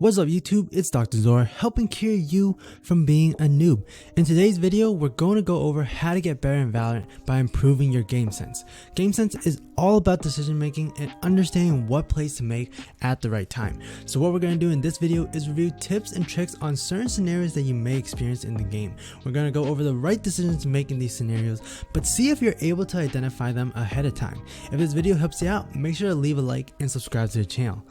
What's up YouTube, it's Dr. Zor helping cure you from being a noob. In today's video, we're going to go over how to get better in Valorant by improving your game sense. Game sense is all about decision making and understanding what plays to make at the right time. So what we're going to do in this video is review tips and tricks on certain scenarios that you may experience in the game. We're going to go over the right decisions to make in these scenarios, but see if you're able to identify them ahead of time. If this video helps you out, make sure to leave a like and subscribe to the channel.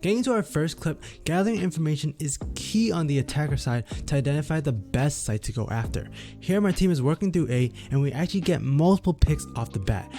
Getting into our first clip, gathering information is key on the attacker side to identify the best site to go after. Here my team is working through A and we actually get multiple picks off the bat.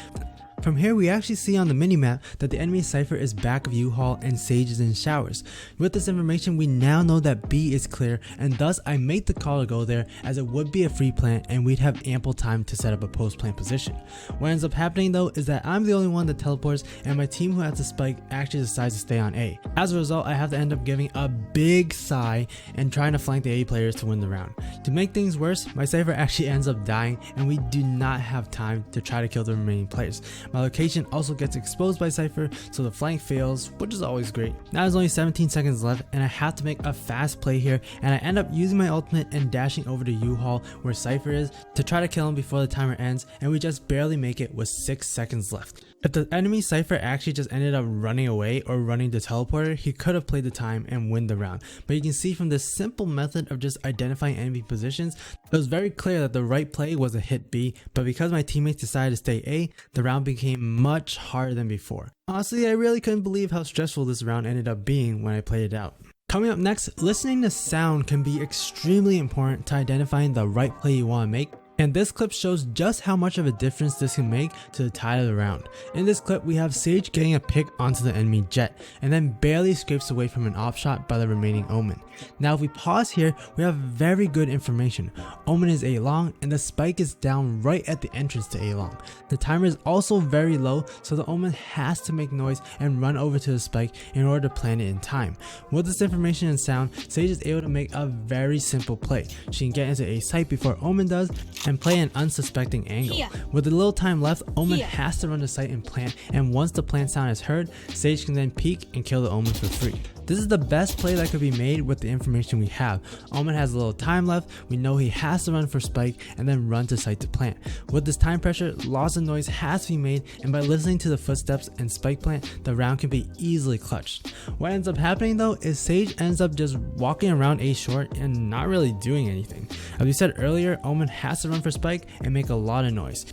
From here we actually see on the minimap that the enemy cypher is back of U-Haul and Sage is in showers. With this information we now know that B is clear, and thus I make the call to go there as it would be a free plant and we'd have ample time to set up a post plant position. What ends up happening though is that I'm the only one that teleports and my team who has the spike actually decides to stay on A. As a result I have to end up giving a big sigh and trying to flank the A players to win the round. To make things worse, my cypher actually ends up dying and we do not have time to try to kill the remaining players. My location also gets exposed by cypher, so the flank fails, which is always great. Now there's only 17 seconds left and I have to make a fast play here, and I end up using my ultimate and dashing over to U-Haul where cypher is to try to kill him before the timer ends, and we just barely make it with 6 seconds left. If the enemy cypher actually just ended up running away or running the teleporter, he could have played the time and win the round. But you can see from this simple method of just identifying enemy positions, it was very clear that the right play was a hit B, but because my teammates decided to stay A, the round became much harder than before. Honestly, I really couldn't believe how stressful this round ended up being when I played it out. Coming up next, listening to sound can be extremely important to identifying the right play you want to make. And this clip shows just how much of a difference this can make to the tide of the round. In this clip we have Sage getting a pick onto the enemy Jett and then barely scrapes away from an op shot by the remaining Omen. Now if we pause here, we have very good information. Omen is A long and the spike is down right at the entrance to A long. The timer is also very low, so the Omen has to make noise and run over to the spike in order to plant it in time. With this information and sound, Sage is able to make a very simple play. She can get into A site before Omen does and play an unsuspecting angle. With a little time left, Omen has to run the site and plant, and once the plant sound is heard, Sage can then peek and kill the Omen for free. This is the best play that could be made with the information we have. Omen has a little time left, we know he has to run for spike and then run to site to plant. With this time pressure, loss of noise has to be made, and by listening to the footsteps and spike plant, the round can be easily clutched. What ends up happening though is Sage ends up just walking around A short and not really doing anything. As we said earlier, Omen has to run for spike and make a lot of noise.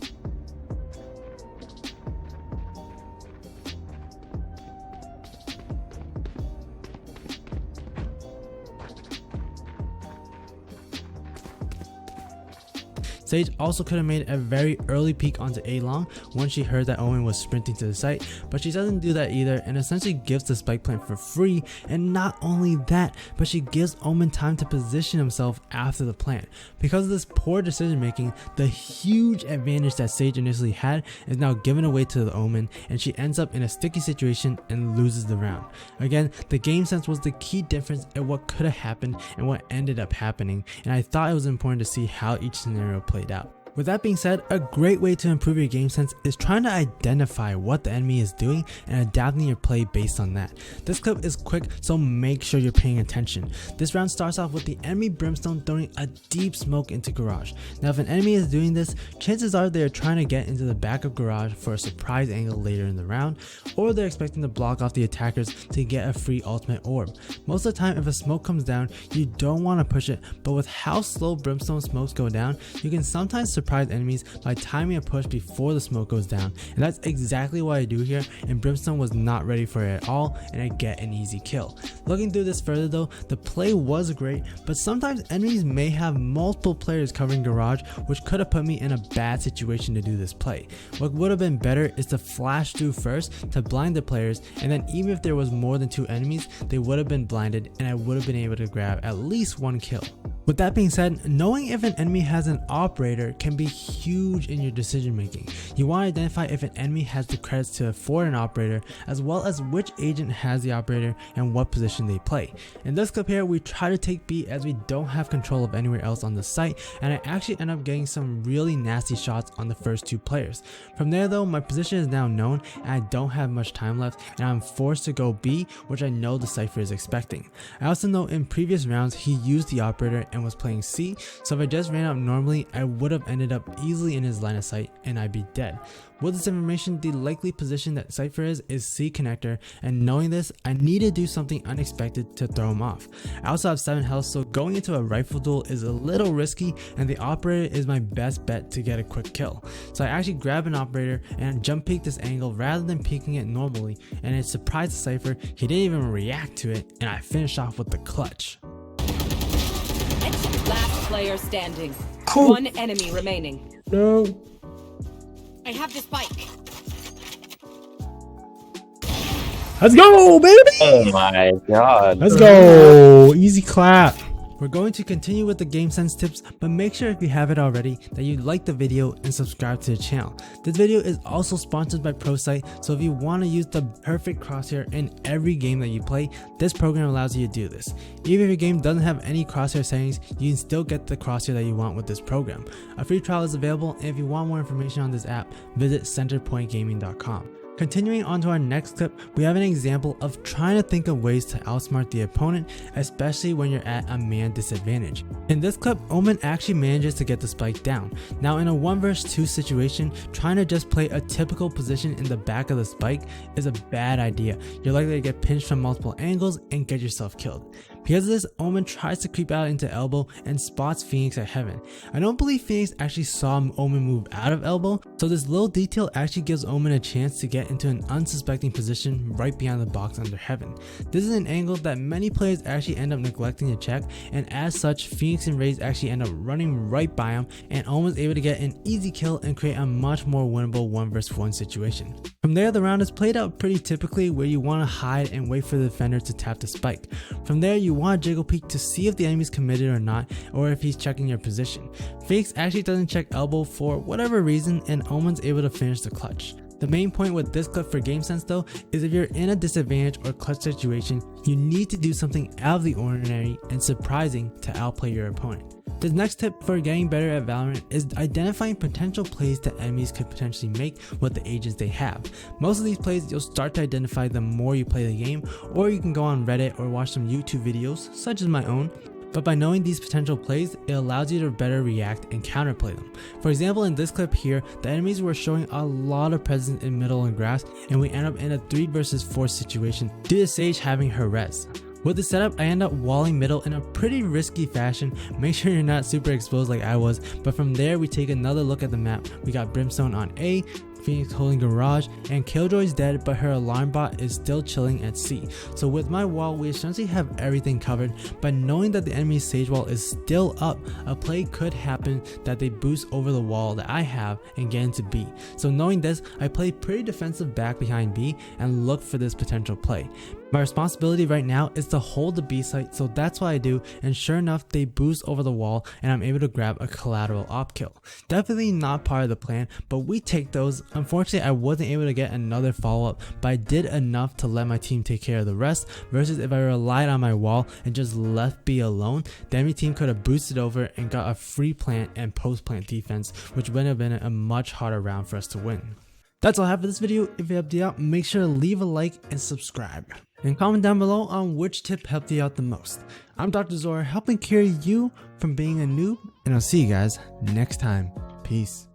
Sage also could have made a very early peek onto A long once she heard that Omen was sprinting to the site, but she doesn't do that either and essentially gives the spike plant for free. And not only that, but she gives Omen time to position himself after the plant. Because of this poor decision making, the huge advantage that Sage initially had is now given away to the Omen, and she ends up in a sticky situation and loses the round. Again, the game sense was the key difference in what could have happened and what ended up happening, and I thought it was important to see how each scenario played out. With that being said, a great way to improve your game sense is trying to identify what the enemy is doing and adapting your play based on that. This clip is quick, so make sure you're paying attention. This round starts off with the enemy brimstone throwing a deep smoke into garage. Now if an enemy is doing this, chances are they are trying to get into the back of garage for a surprise angle later in the round, or they're expecting to block off the attackers to get a free ultimate orb. Most of the time if a smoke comes down, you don't want to push it, but with how slow brimstone smokes go down, you can sometimes surprise enemies by timing a push before the smoke goes down, and that's exactly what I do here, and brimstone was not ready for it at all and I get an easy kill. Looking through this further though, the play was great, but sometimes enemies may have multiple players covering garage, which could have put me in a bad situation to do this play. What would have been better is to flash through first to blind the players, and then even if there was more than 2 enemies, they would have been blinded and I would have been able to grab at least 1 kill. With that being said, knowing if an enemy has an operator can be huge in your decision making. You want to identify if an enemy has the credits to afford an operator, as well as which agent has the operator and what position they play. In this clip here, we try to take B as we don't have control of anywhere else on the site, and I actually end up getting some really nasty shots on the first two players. From there though, my position is now known and I don't have much time left, and I'm forced to go B, which I know the cypher is expecting. I also know in previous rounds he used the operator and was playing C, so if I just ran up normally, I would have ended up easily in his line of sight and I'd be dead. With this information, the likely position that cypher is C connector, and knowing this, I need to do something unexpected to throw him off. I also have 7 health, so going into a rifle duel is a little risky, and the operator is my best bet to get a quick kill. So I actually grab an operator and jump peek this angle rather than peeking it normally, and it surprised the cypher. He didn't even react to it, and I finished off with the clutch. Last player standing. Cool. 1 enemy remaining. No. I have the spike. Let's go, baby! Oh my god. Let's go! Easy clap. We're going to continue with the game sense tips, but make sure if you haven't already that you like the video and subscribe to the channel. This video is also sponsored by ProSight, so if you want to use the perfect crosshair in every game that you play, this program allows you to do this. Even if your game doesn't have any crosshair settings, you can still get the crosshair that you want with this program. A free trial is available, and if you want more information on this app, visit centerpointgaming.com. Continuing on to our next clip, we have an example of trying to think of ways to outsmart the opponent, especially when you're at a man disadvantage. In this clip, Omen actually manages to get the spike down. Now in a 1 vs 2 situation, trying to just play a typical position in the back of the spike is a bad idea. You're likely to get pinched from multiple angles and get yourself killed. Because of this, Omen tries to creep out into elbow and spots Phoenix at heaven. I don't believe Phoenix actually saw Omen move out of elbow, so this little detail actually gives Omen a chance to get into an unsuspecting position right behind the box under heaven. This is an angle that many players actually end up neglecting to check, and as such, Phoenix and Raze actually end up running right by him, and Omen's able to get an easy kill and create a much more winnable 1 vs 1 situation. From there, the round is played out pretty typically, where you want to hide and wait for the defender to tap the spike. From there, you want to jiggle peek to see if the enemy's committed or not, or if he's checking your position. Phoenix actually doesn't check elbow for whatever reason, and Omen's able to finish the clutch. The main point with this clip for game sense though is if you're in a disadvantage or clutch situation, you need to do something out of the ordinary and surprising to outplay your opponent. This next tip for getting better at Valorant is identifying potential plays that enemies could potentially make with the agents they have. Most of these plays you'll start to identify the more you play the game, or you can go on Reddit or watch some YouTube videos such as my own. But by knowing these potential plays, it allows you to better react and counterplay them. For example, in this clip here, the enemies were showing a lot of presence in middle and grass, and we end up in a 3 vs 4 situation due to Sage having her res. With the setup, I end up walling middle in a pretty risky fashion. Make sure you're not super exposed like I was, but from there we take another look at the map. We got Brimstone on A, Phoenix holding garage, and Killjoy's dead, but her alarm bot is still chilling at C. So with my wall, we essentially have everything covered, but knowing that the enemy's Sage wall is still up, a play could happen that they boost over the wall that I have and get into B. So knowing this, I play pretty defensive back behind B and look for this potential play. My responsibility right now is to hold the B site, so that's what I do, and sure enough they boost over the wall and I'm able to grab a collateral op kill. Definitely not part of the plan, but we take those. Unfortunately, I wasn't able to get another follow up, but I did enough to let my team take care of the rest, versus if I relied on my wall and just left B alone, the enemy team could have boosted over and got a free plant and post plant defense, which would have been a much harder round for us to win. That's all I have for this video. If it helped you out, make sure to leave a like and subscribe. And comment down below on which tip helped you out the most. I'm Dr. Zora, helping cure you from being a noob, and I'll see you guys next time. Peace.